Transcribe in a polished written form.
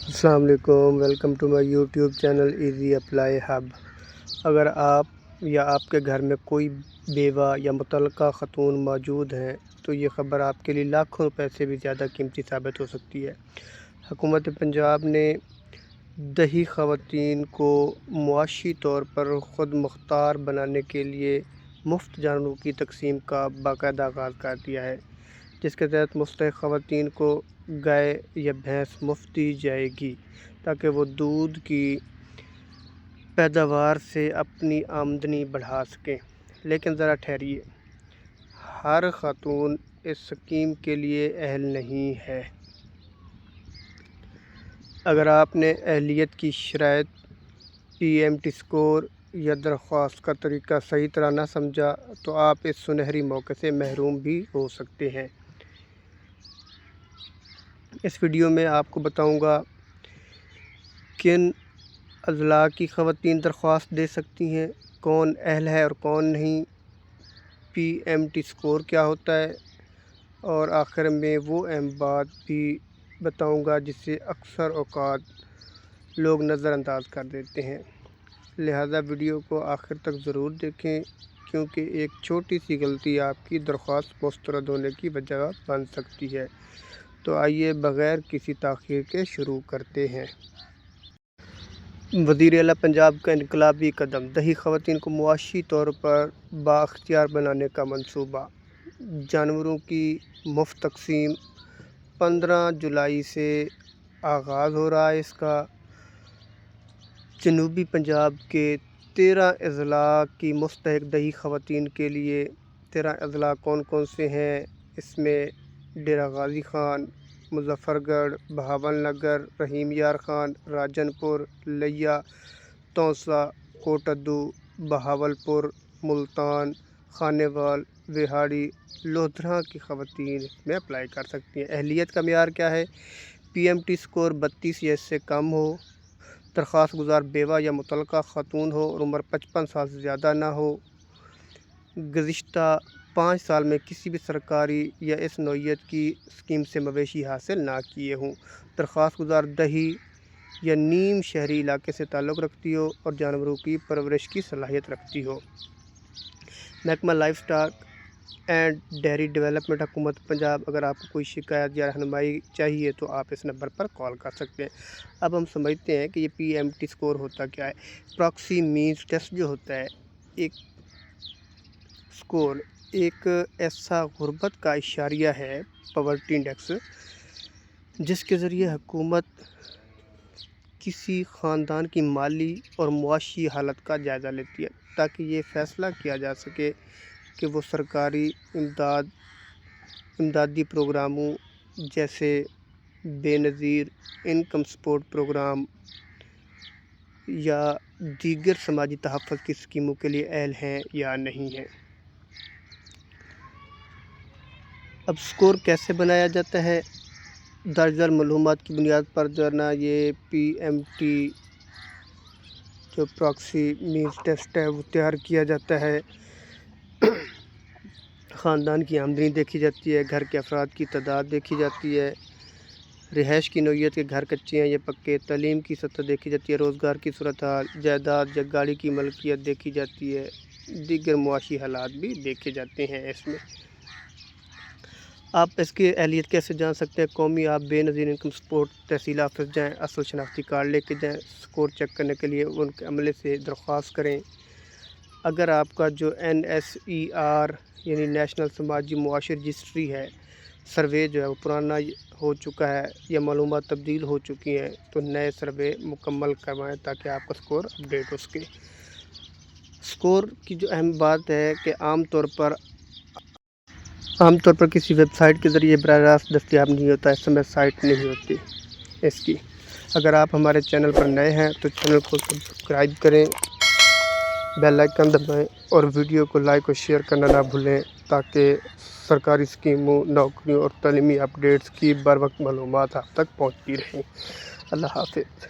السلام علیکم، welcome to my YouTube channel easy apply hub. اگر آپ یا آپ کے گھر میں کوئی بیوہ یا مطلقہ خاتون موجود ہیں تو یہ خبر آپ کے لیے لاکھوں روپے سے بھی زیادہ قیمتی ثابت ہو سکتی ہے۔ حکومت پنجاب نے دیہی خواتین کو معاشی طور پر خود مختار بنانے کے لیے مفت جانوروں کی تقسیم کا باقاعدہ آغاز کر دیا ہے، جس کے تحت مستحق خواتین کو گائے یا بھینس مفت دی جائے گی تاکہ وہ دودھ کی پیداوار سے اپنی آمدنی بڑھا سکیں۔ لیکن ذرا ٹھہریے، ہر خاتون اس اسکیم کے لیے اہل نہیں ہے۔ اگر آپ نے اہلیت کی شرائط، PMT اسکور یا درخواست کا طریقہ صحیح طرح نہ سمجھا تو آپ اس سنہری موقع سے محروم بھی ہو سکتے ہیں۔ اس ویڈیو میں آپ کو بتاؤں گا کن اضلاع کی خواتین درخواست دے سکتی ہیں، کون اہل ہے اور کون نہیں، PMT اسکور کیا ہوتا ہے، اور آخر میں وہ اہم بات بھی بتاؤں گا جسے اکثر اوقات لوگ نظر انداز کر دیتے ہیں۔ لہٰذا ویڈیو کو آخر تک ضرور دیکھیں، کیونکہ ایک چھوٹی سی غلطی آپ کی درخواست مسترد ہونے کی وجہ بن سکتی ہے۔ تو آئیے بغیر کسی تاخیر کے شروع کرتے ہیں۔ وزیر اعلیٰ پنجاب کا انقلابی قدم، دیہی خواتین کو معاشی طور پر بااختیار بنانے کا منصوبہ۔ جانوروں کی مفت تقسیم 15 جولائی سے آغاز ہو رہا ہے۔ اس کا جنوبی پنجاب کے 13 اضلاع کی مستحق دیہی خواتین کے لیے۔ 13 اضلاع کون کون سے ہیں؟ اس میں ڈیرہ غازی خان، مظفر گڑھ، بہاول نگر، رحیم یار خان، راجن پور، لیا، تونسا، کوٹادو، بہاول پور، ملتان، خانیوال، وہاڑی، لودھراں کی خواتین اس میں اپلائی کر سکتی ہیں۔ اہلیت کا معیار کیا ہے؟ PMT اسکور 32 یا اس سے کم ہو، درخواست گزار بیوہ یا مطلقہ خاتون ہو اور عمر 55 سال سے زیادہ نہ ہو، گزشتہ 5 سال میں کسی بھی سرکاری یا اس نوعیت کی اسکیم سے مویشی حاصل نہ کیے ہوں، درخواست گزار دیہی یا نیم شہری علاقے سے تعلق رکھتی ہو اور جانوروں کی پرورش کی صلاحیت رکھتی ہو۔ محکمہ life stock and dairy development, حکومت پنجاب۔ اگر آپ کو کوئی شکایت یا رہنمائی چاہیے تو آپ اس نمبر پر کال کر سکتے ہیں۔ اب ہم سمجھتے ہیں کہ یہ PMT اسکور ہوتا کیا ہے۔ پراکسی مینز ٹیسٹ جو ہوتا ہے، ایک اسکور ایک ایسا غربت کا اشاریہ ہے، پاورٹی انڈیکس، جس کے ذریعے حکومت کسی خاندان کی مالی اور معاشی حالت کا جائزہ لیتی ہے تاکہ یہ فیصلہ کیا جا سکے کہ وہ سرکاری امدادی پروگراموں جیسے بے نظیر انکم سپورٹ پروگرام یا دیگر سماجی تحفظ کی اسکیموں کے لیے اہل ہیں یا نہیں ہیں۔ اب اسکور کیسے بنایا جاتا ہے؟ درج ذیل معلومات کی بنیاد پر جو ہے نا، یہ PMT جو پراکسی مینز ٹیسٹ ہے وہ تیار کیا جاتا ہے۔ خاندان کی آمدنی دیکھی جاتی ہے، گھر کے افراد کی تعداد دیکھی جاتی ہے، رہائش کی نوعیت کے گھر کچے ہیں یا پکے، تعلیم کی سطح دیکھی جاتی ہے، روزگار کی صورتحال، جائیداد یا گاڑی کی ملکیت دیکھی جاتی ہے، دیگر معاشی حالات بھی دیکھے جاتے ہیں۔ اس میں آپ اس کی اہلیت کیسے جان سکتے ہیں؟ قومی آپ بے نظیر انکم سپورٹ تحصیل آفس جائیں، اصل شناختی کارڈ لے کے جائیں، اسکور چیک کرنے کے لیے ان کے عملے سے درخواست کریں۔ اگر آپ کا جو NSER یعنی نیشنل سماجی معاشی رجسٹری ہے، سروے جو ہے وہ پرانا ہو چکا ہے یا معلومات تبدیل ہو چکی ہیں تو نئے سروے مکمل کروائیں تاکہ آپ کا اسکور اپڈیٹ ہو سکے۔ اسکور کی جو اہم بات ہے کہ عام طور پر کسی ویب سائٹ کے ذریعے براہ راست دستیاب نہیں ہوتا، اس میں سائٹ نہیں ہوتی اس کی۔ اگر آپ ہمارے چینل پر نئے ہیں تو چینل کو سبسکرائب کریں، بیل آئیکن دبائیں اور ویڈیو کو لائک اور شیئر کرنا نہ بھولیں تاکہ سرکاری اسکیموں، نوکریوں اور تعلیمی اپڈیٹس کی بر وقت معلومات آپ تک پہنچتی رہیں۔ اللہ حافظ۔